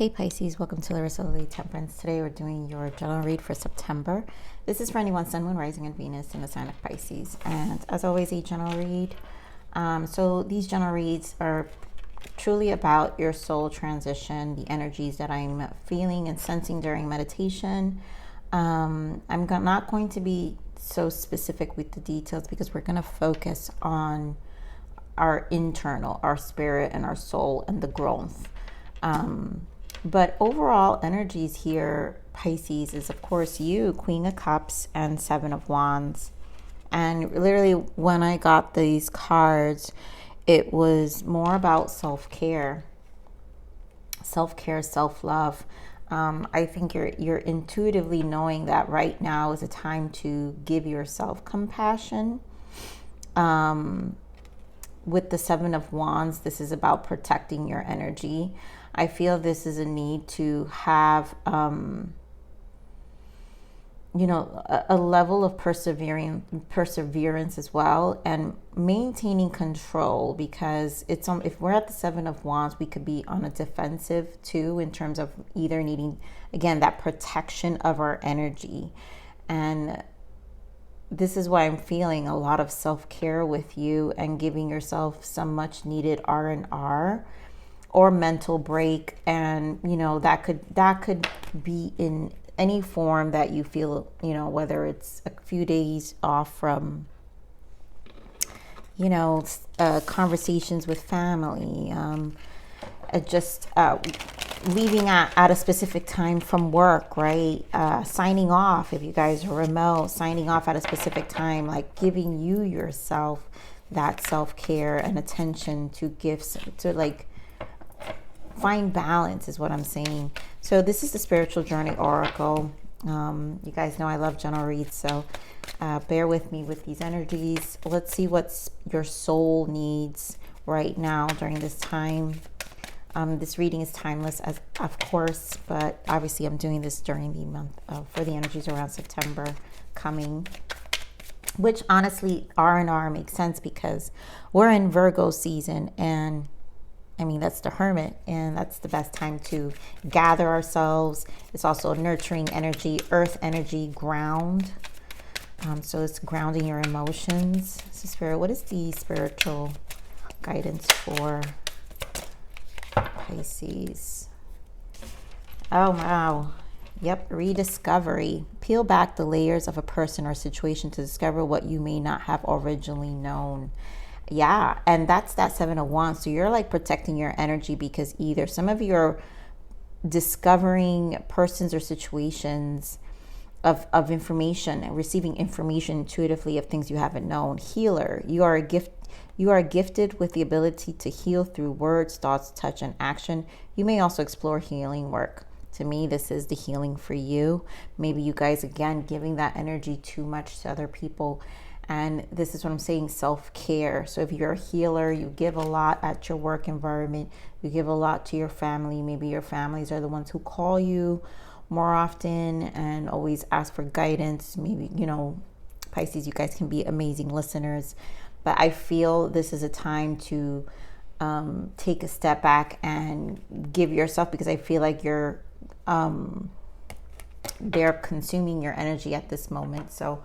Hey Pisces, welcome to Larissa Lily Temperance. Today we're doing your general read for September. This is for anyone, Sun, Moon, Rising, and Venus in the sign of Pisces. And as always, a general read. So these general reads are truly about your soul transition, the energies that I'm feeling and sensing during meditation. I'm not going to be so specific with the details because we're going to focus on our internal, our spirit and our soul and the growth. But overall energies here, Pisces, is of course you, Queen of Cups and Seven of Wands. And literally when I got these cards, it was more about self-care, self-love. I think you're intuitively knowing that right now is a time to give yourself compassion. With the Seven of Wands, this is about protecting your energy. I feel this is a need to have, a level of perseverance as well, and maintaining control, because if we're at the Seven of Wands, we could be on a defensive too, in terms of either needing, again, that protection of our energy. And this is why I'm feeling a lot of self-care with you and giving yourself some much needed R&R or mental break. And that could be in any form that you feel, whether it's a few days off from conversations with family, just leaving at a specific time from work, right? Signing off, if you guys are remote, signing off at a specific time, like giving you yourself that self-care and attention to gifts, to like find balance is what I'm saying. So this is the Spiritual Journey Oracle. You guys know I love general reads, so bear with me with these energies. Let's see what your soul needs right now during this time. This reading is timeless, as of course, but obviously I'm doing this during the month for the energies around September coming, which honestly R&R makes sense because we're in Virgo season, and I mean, that's the Hermit, and that's the best time to gather ourselves. It's also a nurturing energy, earth energy, ground. So it's grounding your emotions. So Spirit, what is the spiritual guidance for Pisces? Oh, wow. Yep, rediscovery. Peel back the layers of a person or situation to discover what you may not have originally known. Yeah, and that's that Seven of Wands. So you're like protecting your energy because either some of you are discovering persons or situations of information and receiving information intuitively of things you haven't known. Healer, you are gifted with the ability to heal through words, thoughts, touch, and action. You may also explore healing work. To me, this is the healing for you. Maybe you guys, again, giving that energy too much to other people. And this is what I'm saying, self-care. So if you're a healer, you give a lot at your work environment. You give a lot to your family. Maybe your families are the ones who call you more often and always ask for guidance. Maybe, Pisces, you guys can be amazing listeners. But I feel this is a time to take a step back and give yourself, because I feel like they're consuming your energy at this moment. So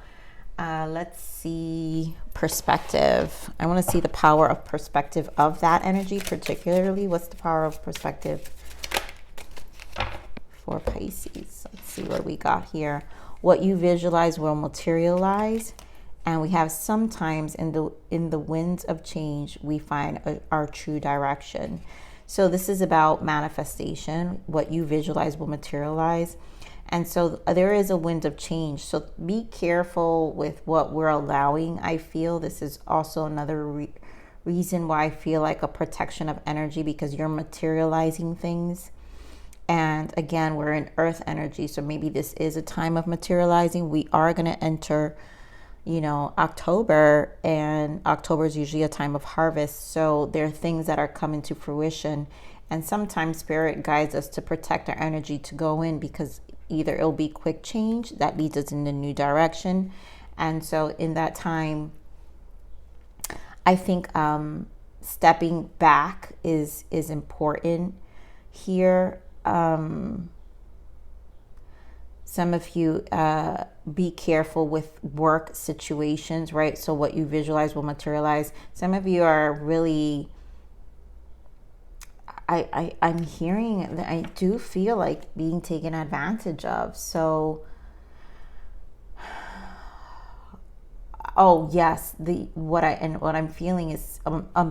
let's see perspective. I want to see the power of perspective of that energy, particularly. What's the power of perspective for Pisces? Let's see what we got here. What you visualize will materialize. And we have sometimes in the winds of change, we find our true direction. So this is about manifestation. What you visualize will materialize. And so there is a wind of change. So be careful with what we're allowing. I feel this is also another reason why I feel like a protection of energy, because you're materializing things. And again, we're in earth energy. So maybe this is a time of materializing. We are going to enter, October, and October is usually a time of harvest. So there are things that are coming to fruition. And sometimes Spirit guides us to protect our energy to go in, because either it'll be quick change that leads us in a new direction. And so in that time, I think stepping back is important here. some of you, be careful with work situations, right? So what you visualize will materialize. Some of you are really, I'm hearing, I do feel like being taken advantage of. So, oh yes, what I'm feeling is,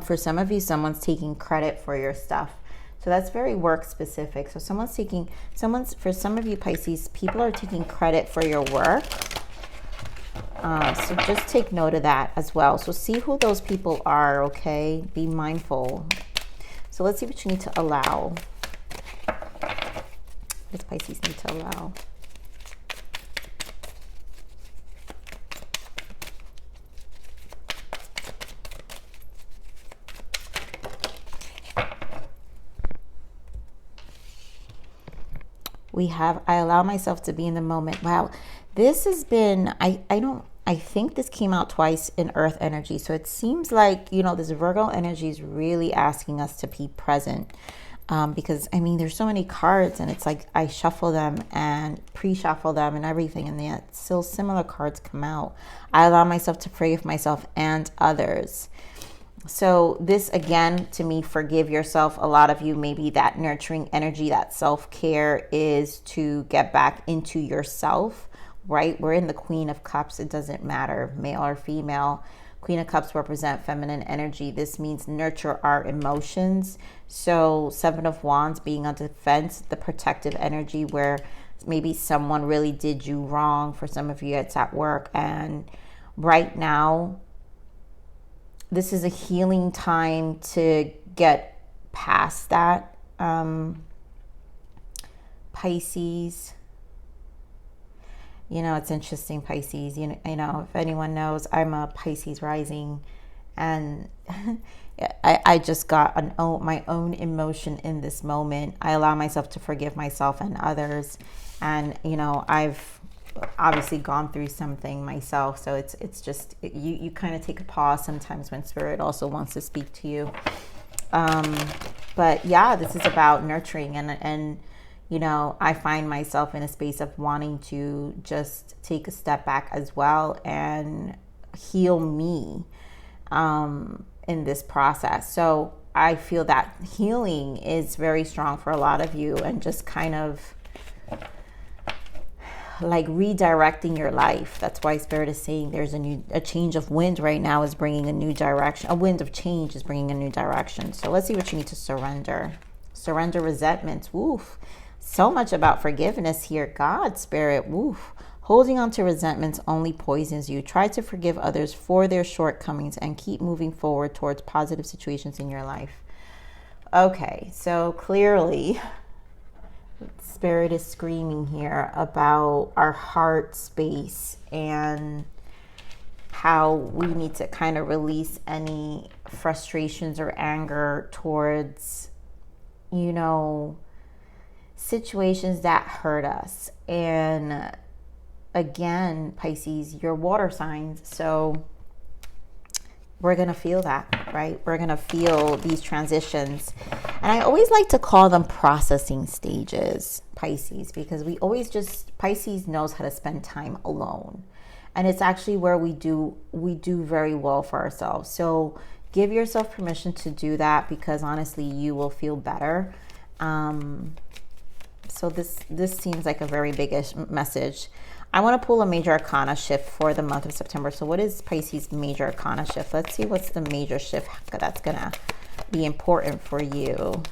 for some of you, someone's taking credit for your stuff. So that's very work specific. So for some of you Pisces, people are taking credit for your work. So just take note of that as well. So see who those people are, okay? Be mindful. So let's see what you need to allow. What does Pisces need to allow? We have, I allow myself to be in the moment. Wow. This has been, I think this came out twice in Earth energy. So it seems like, this Virgo energy is really asking us to be present. Because, I mean, there's so many cards and it's like I shuffle them and pre-shuffle them and everything. And yet still similar cards come out. I allow myself to forgive myself and others. So this, again, to me, forgive yourself. A lot of you, maybe that nurturing energy, that self-care is to get back into yourself, right? We're in the Queen of Cups. It doesn't matter, male or female. Queen of Cups represent feminine energy. This means nurture our emotions. So Seven of Wands being on defense, the protective energy where maybe someone really did you wrong. For some of you, it's at work. And right now, this is a healing time to get past that. Pisces, it's interesting, Pisces. If anyone knows, I'm a Pisces rising, and I just got my own emotion in this moment. I allow myself to forgive myself and others, and I've obviously gone through something myself, so it's just you kind of take a pause sometimes when spirit also wants to speak to you. But yeah, this is about nurturing, and I find myself in a space of wanting to just take a step back as well and heal me in this process. So I feel that healing is very strong for a lot of you, and just kind of like redirecting your life. That's why spirit is saying there's a change of wind right now is bringing a new direction. A wind of change is bringing a new direction. So let's see what you need to surrender. Surrender resentments. Woof. So much about forgiveness here. God, spirit. Woof. Holding on to resentments only poisons you. Try to forgive others for their shortcomings and keep moving forward towards positive situations in your life. Okay, so clearly spirit is screaming here about our heart space and how we need to kind of release any frustrations or anger towards, situations that hurt us. And again, Pisces, you're water signs, so we're going to feel that, right? We're going to feel these transitions. And I always like to call them processing stages, Pisces, because Pisces knows how to spend time alone. And it's actually where we do very well for ourselves. So give yourself permission to do that, because honestly, you will feel better. So this seems like a very big-ish message. I want to pull a major arcana shift for the month of September. So what is Pisces major arcana shift? Let's see what's the major shift that's going to be important for you.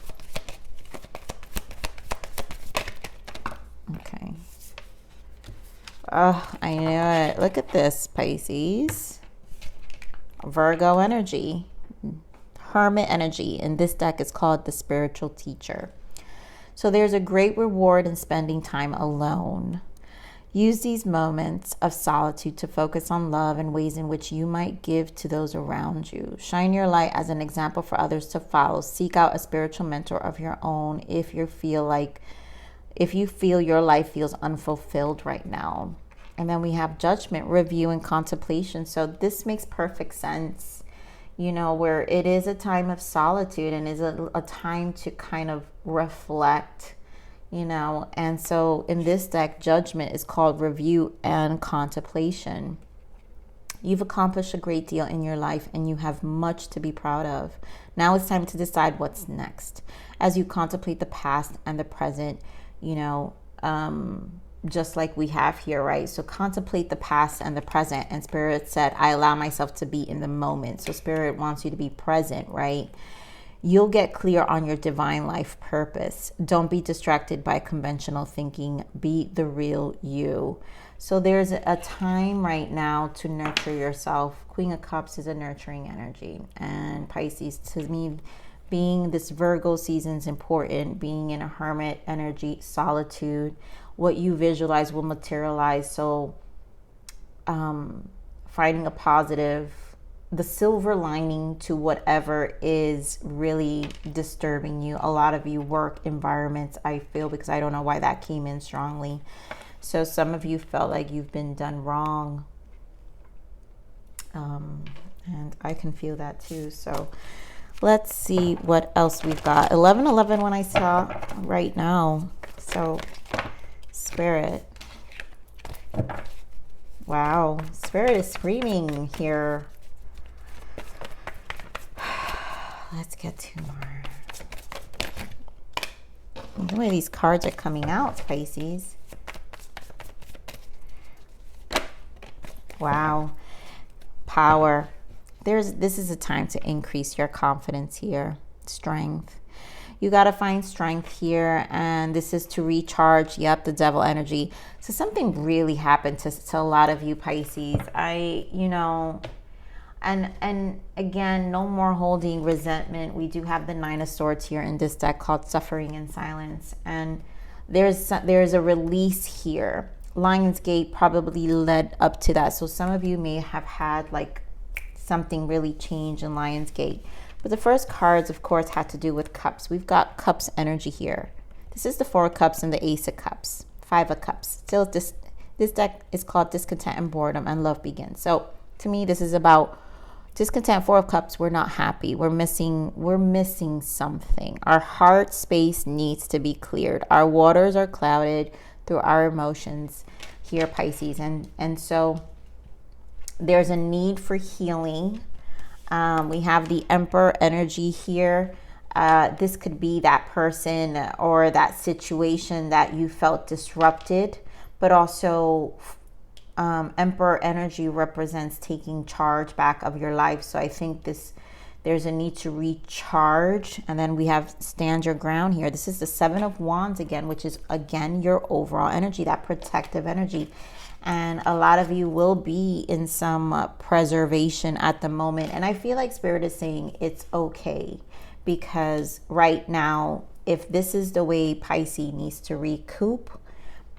Okay. Oh, I knew it. Look at this, Pisces. Virgo energy. Hermit energy. And this deck is called the Spiritual Teacher. So there's a great reward in spending time alone. Use these moments of solitude to focus on love and ways in which you might give to those around you. Shine your light as an example for others to follow. Seek out a spiritual mentor of your own if you feel your life feels unfulfilled right now. And then we have judgment, review, and contemplation. So this makes perfect sense, where it is a time of solitude and is a time to kind of reflect, you know. And so in this deck, Judgment is called review and contemplation. You've accomplished a great deal in your life and you have much to be proud of. Now it's time to decide what's next. As you contemplate the past and the present, you know, just like we have here, right? So contemplate the past and the present. And Spirit said, I allow myself to be in the moment. So Spirit wants you to be present, right? You'll get clear on your divine life purpose. Don't be distracted by conventional thinking. Be the real you. So there's a time right now to nurture yourself. Queen of Cups is a nurturing energy. And Pisces, to me, being this Virgo season is important. Being in a hermit energy, solitude. What you visualize will materialize. So finding a positive, the silver lining to whatever is really disturbing you. A lot of you work environments, I feel, because I don't know why that came in strongly. So some of you felt like you've been done wrong. And I can feel that too. So let's see what else we've got. 1111 when I saw right now. So Spirit. Wow. Spirit is screaming here. Let's get two more. The way these cards are coming out, Pisces. Wow. Power. This is a time to increase your confidence here. Strength. You got to find strength here, and this is to recharge. Yep, the devil energy. So something really happened to a lot of you, Pisces. And again, no more holding resentment. We do have the Nine of Swords here in this deck called Suffering in Silence. And there's a release here. Lionsgate probably led up to that. So some of you may have had like something really change in Lionsgate. But the first cards, of course, had to do with cups. We've got cups energy here. This is the Four of Cups and the Ace of Cups. Five of Cups. Still, this deck is called Discontent and Boredom, and Love Begins. So to me, this is about discontent. Four of Cups, we're not happy. We're missing something. Our heart space needs to be cleared. Our waters are clouded through our emotions here, Pisces. And so there's a need for healing. We have the Emperor energy here. This could be that person or that situation that you felt disrupted, but also Emperor energy represents taking charge back of your life. So I think there's a need to recharge. And then we have stand your ground here. This is the Seven of Wands again, which is again your overall energy, that protective energy. And a lot of you will be in some preservation at the moment. And I feel like Spirit is saying it's okay, because right now, if this is the way Pisces needs to recoup,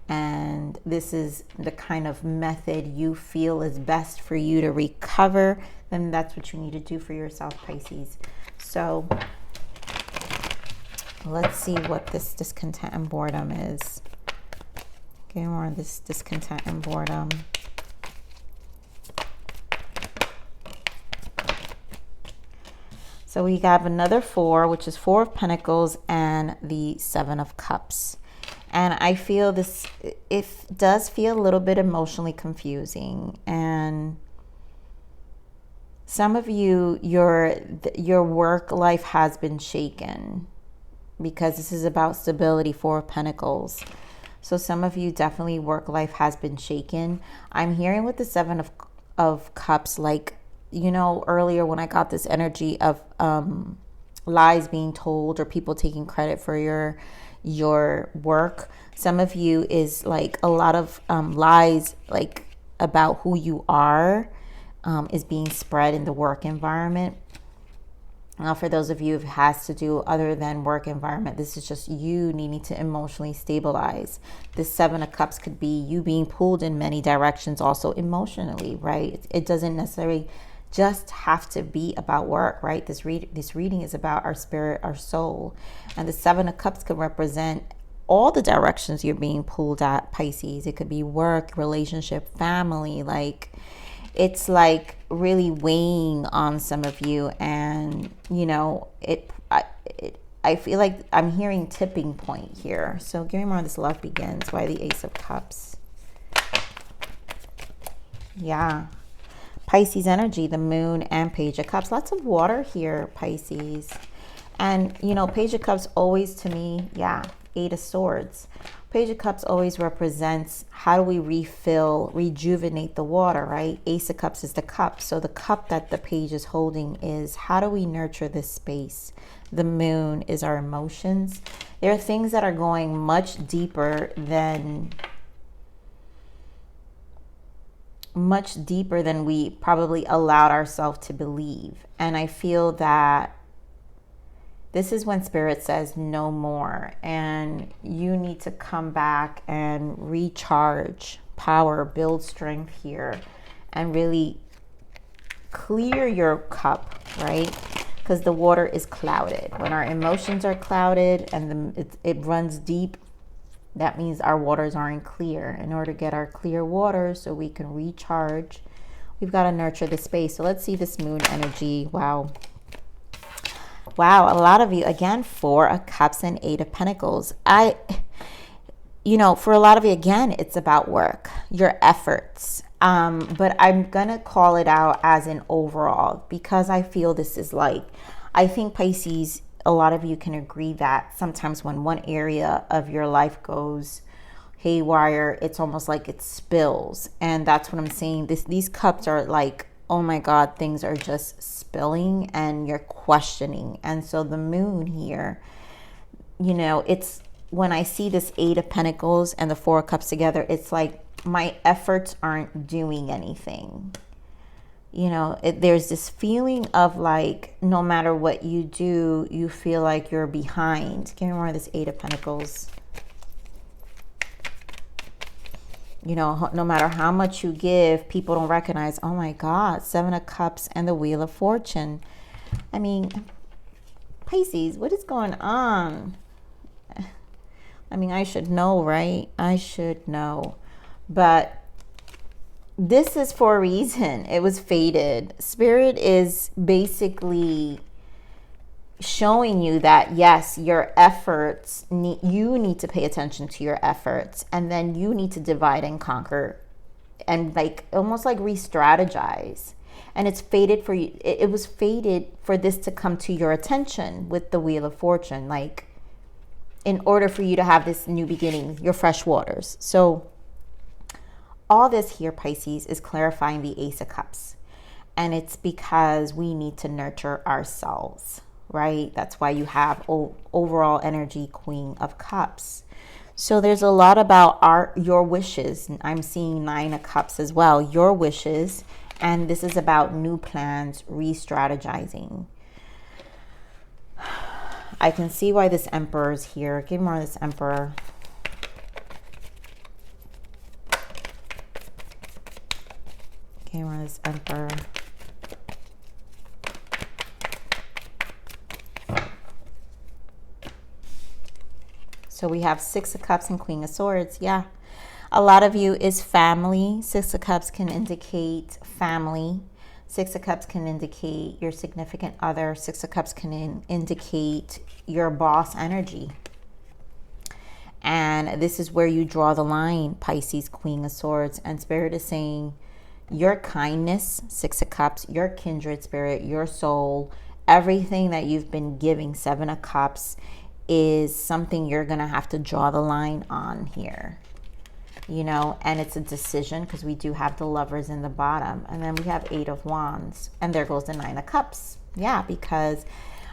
and this is the kind of method you feel is best for you to recover, then that's what you need to do for yourself, Pisces. So let's see what this discontent and boredom is. Okay, more of this discontent and boredom. So we have another four, which is Four of Pentacles and the Seven of Cups. And I feel this, it does feel a little bit emotionally confusing. And some of you, your work life has been shaken, because this is about stability, Four of Pentacles. So some of you definitely work life has been shaken. I'm hearing with the Seven of Cups, like, you know, earlier when I got this energy of lies being told or people taking credit for your work. Some of you is like a lot of lies, like about who you are, is being spread in the work environment. Now, for those of you who has to do other than work environment, this is just you needing to emotionally stabilize. This Seven of Cups could be you being pulled in many directions also emotionally, right? It doesn't necessarily just have to be about work, right? This reading is about our spirit, our soul. And the Seven of Cups could represent all the directions you're being pulled at, Pisces. It could be work, relationship, family, like it's like really weighing on some of you. And, you know, I feel like I'm hearing tipping point here. So give me more of this love begins. Why the Ace of Cups? Yeah. Pisces energy, the moon and Page of Cups. Lots of water here, Pisces. And, you know, Page of Cups always to me, yeah, Eight of Swords. Page of Cups always represents how do we refill, rejuvenate the water, right? Ace of Cups is the cup. So the cup that the page is holding is how do we nurture this space? The moon is our emotions. There are things that are going much deeper than we probably allowed ourselves to believe. And I feel that this is when Spirit says no more, and you need to come back and recharge power, build strength here, and really clear your cup, right? Because the water is clouded. When our emotions are clouded and it runs deep, that means our waters aren't clear. In order to get our clear water so we can recharge, we've got to nurture the space. So let's see this moon energy. Wow. Wow, a lot of you, again, Four of Cups and Eight of Pentacles. You know, for a lot of you, again, it's about work, your efforts. But I'm going to call it out as an overall because I feel this is like, I think Pisces, a lot of you can agree that sometimes when one area of your life goes haywire, it's almost like it spills. And that's what I'm saying. These cups are like, oh my God, things are just spilling and you're questioning. And so the moon here, you know, it's when I see this Eight of Pentacles and the Four of Cups together, it's like my efforts aren't doing anything. You know, there's this feeling of like, no matter what you do, you feel like you're behind. Give me more of this Eight of Pentacles. You know, no matter how much you give, people don't recognize, oh my God, Seven of Cups and the Wheel of Fortune. I mean, Pisces, what is going on? I mean, I should know, right? I should know. But this is for a reason. It was fated. Spirit is basically showing you that, yes, your efforts, you need to pay attention to your efforts, and then you need to divide and conquer and like almost like re-strategize. And it's fated for you. It was fated for this to come to your attention with the Wheel of Fortune, like in order for you to have this new beginning, your fresh waters. So all this here, Pisces, is clarifying the Ace of Cups. And it's because we need to nurture ourselves, right? That's why you have overall energy, Queen of Cups. So there's a lot about your wishes. I'm seeing Nine of Cups as well, your wishes. And this is about new plans, re-strategizing. I can see why this Emperor is here. Give me more of this Emperor. Give me more of this Emperor. So we have Six of Cups and Queen of Swords. Yeah. A lot of you is family. Six of Cups can indicate family. Six of Cups can indicate your significant other. Six of Cups can indicate your boss energy. And this is where you draw the line, Pisces, Queen of Swords. And Spirit is saying your kindness, Six of Cups, your kindred spirit, your soul, everything that you've been giving, Seven of Cups, is something you're going to have to draw the line on here. You know, and it's a decision because we do have the Lovers in the bottom. And then we have Eight of Wands. And there goes the Nine of Cups. Yeah, because,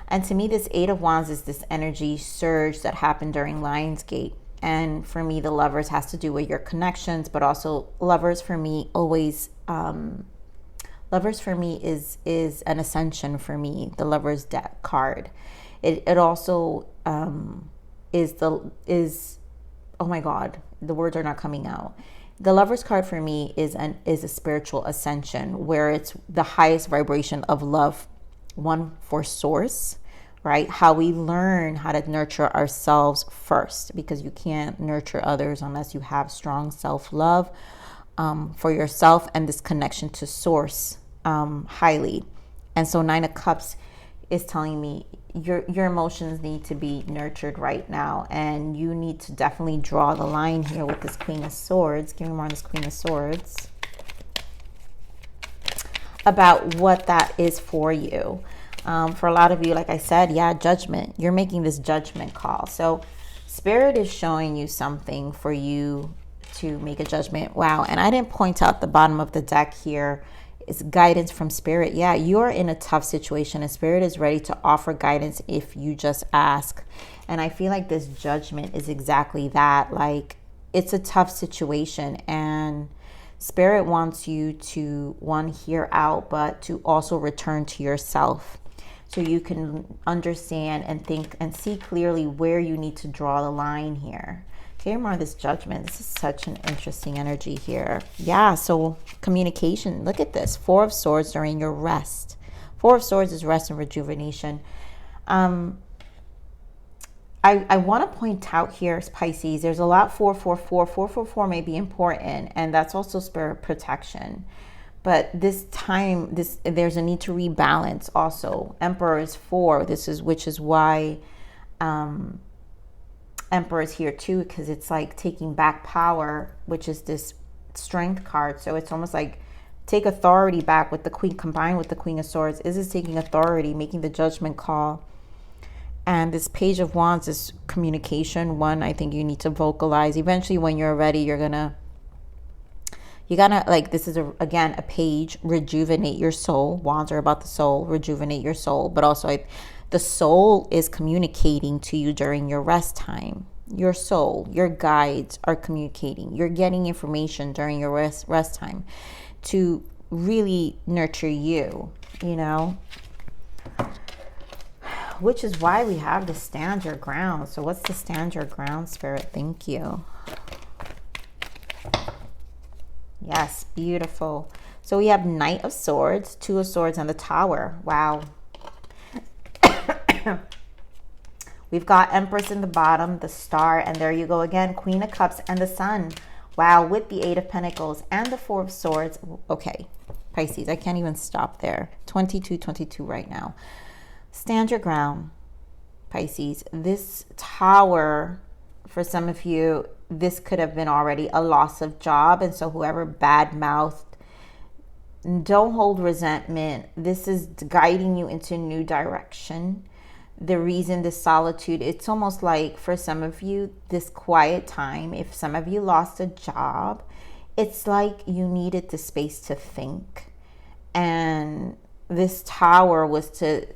and to me, this Eight of Wands is this energy surge that happened during Lionsgate. And for me, the Lovers has to do with your connections, but also Lovers for me always, Lovers for me is an ascension for me, the Lovers deck card. It also is, oh my God, the words are not coming out. The Lover's card for me is a spiritual ascension where it's the highest vibration of love, one for source, right? How we learn how to nurture ourselves first, because you can't nurture others unless you have strong self-love for yourself and this connection to source highly. And so Nine of Cups is telling me your emotions need to be nurtured right now, and you need to definitely draw the line here with this Queen of Swords. Give me more on this Queen of Swords about what that is for you. For a lot of you, like I said, yeah, judgment. You're making this judgment call. So Spirit is showing you something for you to make a judgment. Wow. And I didn't point out the bottom of the deck here. It's guidance from Spirit. Yeah, you're in a tough situation and Spirit is ready to offer guidance if you just ask. And I feel like this judgment is exactly that. Like, it's a tough situation and Spirit wants you to, one, hear out, but to also return to yourself so you can understand and think and see clearly where you need to draw the line here. Okay, more of this judgment. This is such an interesting energy here. Yeah, so communication. Look at this. Four of Swords during your rest. Four of Swords is rest and rejuvenation. I want to point out here, Pisces, there's a lot 444. 444 may be important, and that's also Spirit protection. But this time, there's a need to rebalance also. Emperor is 4. Which is why Emperor is here too, because it's like taking back power, which is this Strength card. So it's almost like take authority back with the Queen combined with the Queen of Swords. Is this taking authority, making the judgment call? And this Page of Wands is communication. One, I think you need to vocalize. Eventually, when you're ready, you're gonna like, this is again a page, rejuvenate your soul. Wands are about the soul, rejuvenate your soul. But also, the soul is communicating to you during your rest time. Your soul, your guides are communicating. You're getting information during your rest time to really nurture you, you know. Which is why we have the stand your ground. So what's the stand your ground, Spirit? Thank you. Yes, beautiful. So we have Knight of Swords, Two of Swords, and the Tower. Wow. We've got Empress in the bottom, the Star, and there you go again, Queen of Cups and the Sun. Wow, with the Eight of Pentacles and the Four of Swords. Okay, Pisces, I can't even stop there. 22 right now. Stand your ground, Pisces. This Tower, for some of you, this could have been already a loss of job. And so whoever bad-mouthed, don't hold resentment. This is guiding you into a new direction. The reason, this solitude, it's almost like for some of you, this quiet time, if some of you lost a job, it's like you needed the space to think. And this Tower was to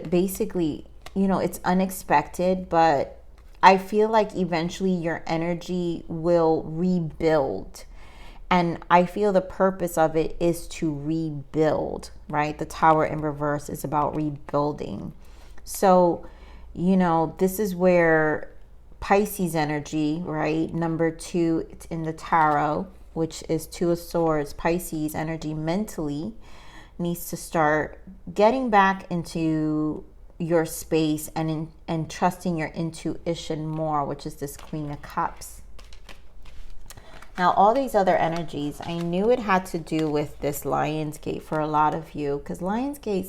basically, you know, it's unexpected, but I feel like eventually your energy will rebuild. And I feel the purpose of it is to rebuild, right? The Tower in reverse is about rebuilding. So, you know, this is where Pisces energy, right? Number 2, it's in the tarot, which is Two of Swords. Pisces energy mentally needs to start getting back into your space and trusting your intuition more, which is this Queen of Cups. Now, all these other energies, I knew it had to do with this Lionsgate for a lot of you, because Lionsgate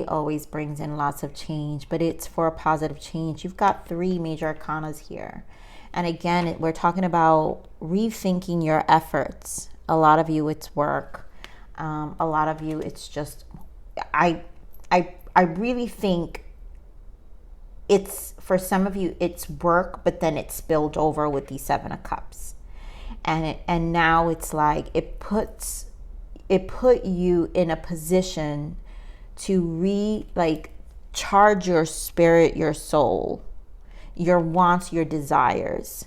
always brings in lots of change, but it's for a positive change. You've got 3 major arcanas here. And again, we're talking about rethinking your efforts. A lot of you, it's work. A lot of you, it's just, I really think it's, for some of you, it's work, but then it spilled over with the 7 of Cups. And now it's like, it put you in a position to charge your spirit, your soul, your wants, your desires,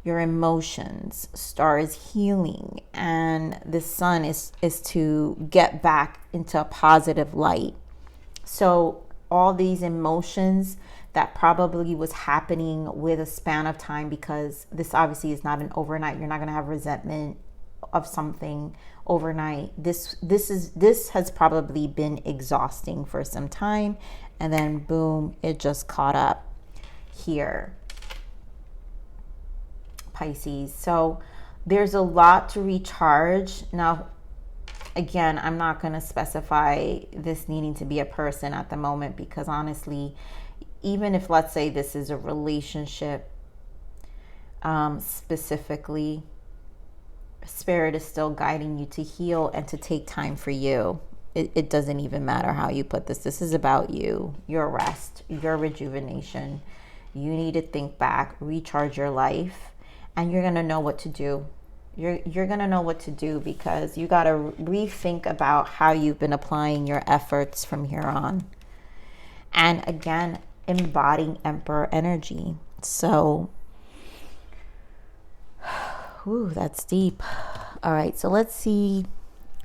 your emotions. Star is healing, and the Sun is to get back into a positive light. So all these emotions that probably was happening with a span of time, because this obviously is not an overnight. You're not going to have resentment of something overnight. This has probably been exhausting for some time, and then boom, it just caught up here, Pisces. So there's a lot to recharge. Now, again, I'm not going to specify this needing to be a person at the moment, because honestly, even if, let's say, this is a relationship specifically, Spirit is still guiding you to heal and to take time for you. It doesn't even matter how you put this. This is about you, your rest, your rejuvenation. You need to think back, recharge your life, and you're going to know what to do. You're going to know what to do, because you got to rethink about how you've been applying your efforts from here on. And again, embodying Emperor energy. So, ooh, that's deep. All right, so let's see.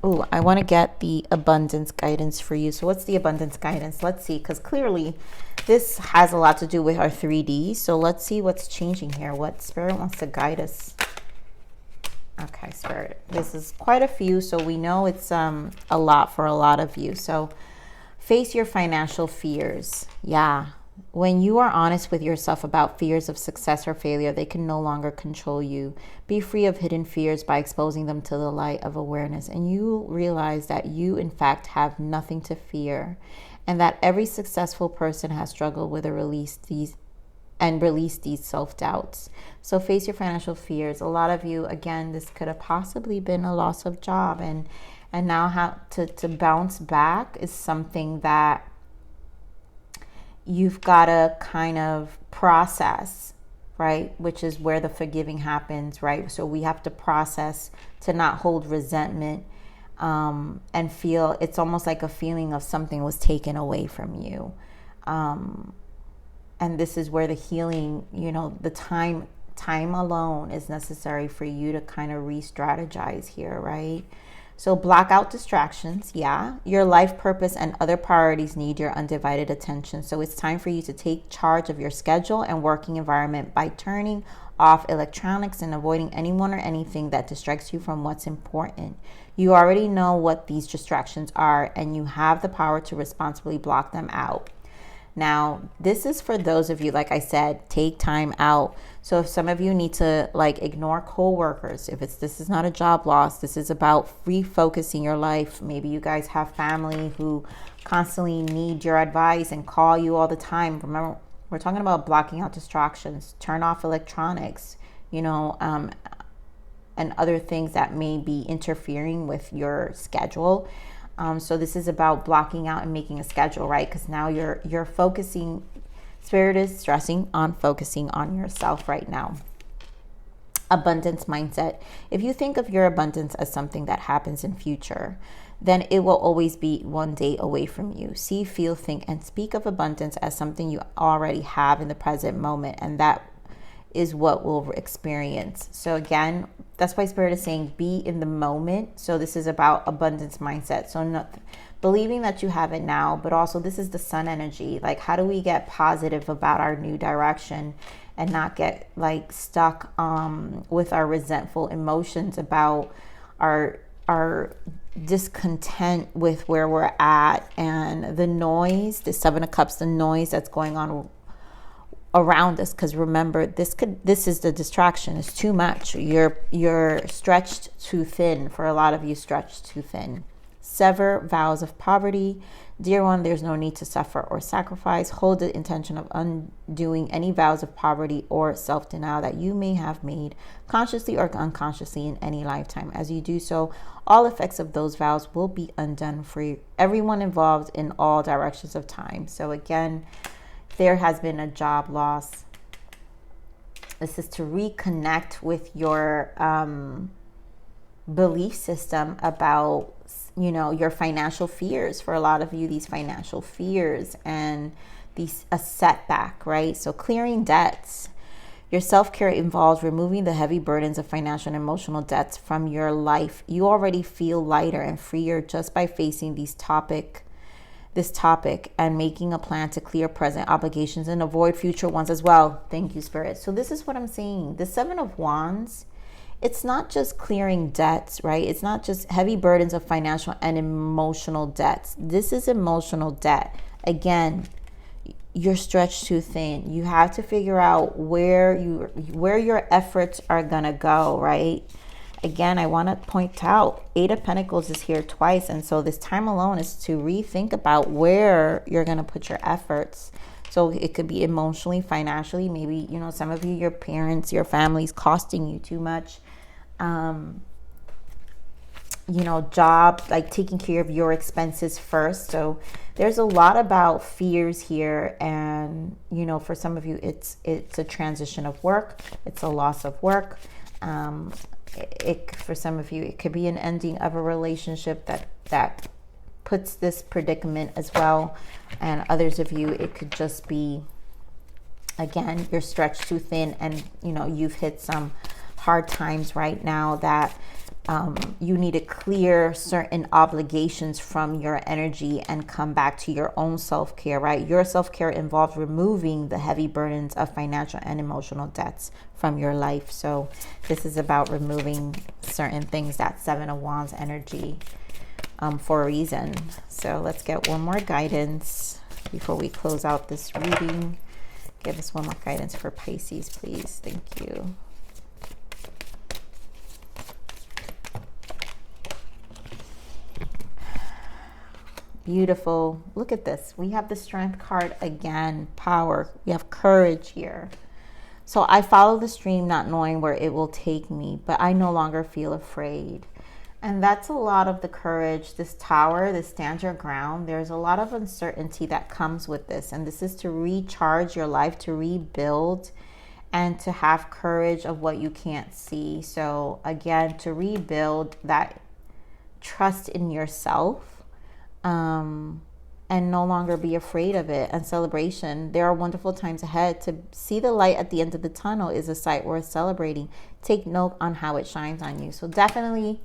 Oh, I want to get the abundance guidance for you. So what's the abundance guidance? Let's see, because clearly this has a lot to do with our 3D. So let's see what's changing here. What Spirit wants to guide us. Okay, Spirit. This is quite a few, so we know it's a lot for a lot of you. So face your financial fears. Yeah. When you are honest with yourself about fears of success or failure, they can no longer control you. Be free of hidden fears by exposing them to the light of awareness. And you realize that you, in fact, have nothing to fear. And that every successful person has struggled with release these self-doubts. So face your financial fears. A lot of you, again, this could have possibly been a loss of job. And now how to bounce back is something that you've got to kind of process, right? Which is where the forgiving happens, right? So we have to process to not hold resentment and feel, it's almost like a feeling of something was taken away from you. And this is where the healing, you know, the time alone is necessary for you to kind of re-strategize here, right? So block out distractions. Yeah. Your life purpose and other priorities need your undivided attention. So it's time for you to take charge of your schedule and working environment by turning off electronics and avoiding anyone or anything that distracts you from what's important. You already know what these distractions are, and you have the power to responsibly block them out. Now, this is for those of you, like I said, take time out. So if some of you need to ignore coworkers, this is not a job loss, this is about refocusing your life. Maybe you guys have family who constantly need your advice and call you all the time. Remember, we're talking about blocking out distractions. Turn off electronics, and other things that may be interfering with your schedule. So this is about blocking out and making a schedule, right? Because now you're focusing. Spirit is stressing on focusing on yourself right now. Abundance mindset. If you think of your abundance as something that happens in future, then it will always be one day away from you. See, feel, think, and speak of abundance as something you already have in the present moment, and that is what we'll experience. So again, that's why Spirit is saying be in the moment. So this is about abundance mindset. So believing that you have it now, but also this is the sun energy. Like, how do we get positive about our new direction and not get stuck with our resentful emotions about our discontent with where we're at and the noise, the Seven of Cups, the noise that's going on around us. Because remember, this is the distraction. It's too much. You're stretched too thin. For a lot of you, stretched too thin. Sever vows of poverty. Dear one, there's no need to suffer or sacrifice. Hold the intention of undoing any vows of poverty or self-denial that you may have made consciously or unconsciously in any lifetime. As you do so, all effects of those vows will be undone for everyone involved in all directions of time. So again, there has been a job loss. This is to reconnect with your belief system about, your financial fears. For a lot of you, these financial fears and a setback, right? So clearing debts. Your self-care involves removing the heavy burdens of financial and emotional debts from your life. You already feel lighter and freer just by facing this topic and making a plan to clear present obligations and avoid future ones as well. Thank you, Spirit. So this is what I'm saying. The Seven of Wands, it's not just clearing debts, right? It's not just heavy burdens of financial and emotional debts. This is emotional debt. Again, you're stretched too thin. You have to figure out where your efforts are gonna go, right? Again, I want to point out 8 of Pentacles is here twice. And so this time alone is to rethink about where you're going to put your efforts. So it could be emotionally, financially. Maybe, you know, some of you, your parents, your family's costing you too much. You know, job, like taking care of your expenses first. So there's a lot about fears here. And, you know, for some of you, it's a transition of work. It's a loss of work. For some of you, it could be an ending of a relationship that puts this predicament as well. And others of you, it could just be, again, you're stretched too thin and, you know, you've hit some hard times right now that you need to clear certain obligations from your energy and come back to your own self-care, right? Your self-care involves removing the heavy burdens of financial and emotional debts from your life. So this is about removing certain things, that 7 of Wands energy, for a reason. So let's get one more guidance before we close out this reading. Give us one more guidance for Pisces, please. Thank you. Beautiful. Look at this. We have the Strength card again. Power. We have courage here. So I follow the stream not knowing where it will take me, but I no longer feel afraid. And that's a lot of the courage. This Tower, this stand your ground. There's a lot of uncertainty that comes with this. And this is to recharge your life, to rebuild, and to have courage of what you can't see. So again, to rebuild that trust in yourself. And no longer be afraid of it, and celebration. There are wonderful times ahead. To see the light at the end of the tunnel is a sight worth celebrating. Take note on how it shines on you. So definitely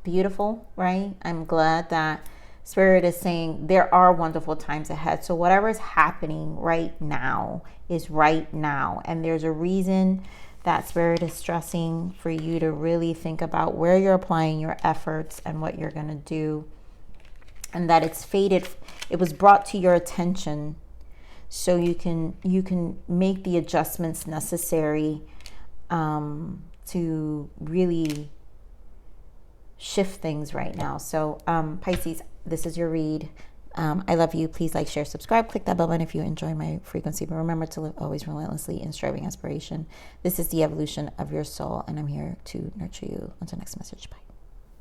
beautiful, right? I'm glad that Spirit is saying there are wonderful times ahead. So whatever is happening right now is right now. And there's a reason that Spirit is stressing for you to really think about where you're applying your efforts and what you're going to do. And that it's fated, it was brought to your attention so you can make the adjustments necessary to really shift things right now. So Pisces, this is your read. I love you. Please like, share, subscribe. Click that bell button if you enjoy my frequency. But remember to live always relentlessly in striving aspiration. This is the evolution of your soul, and I'm here to nurture you. Until next message. Bye.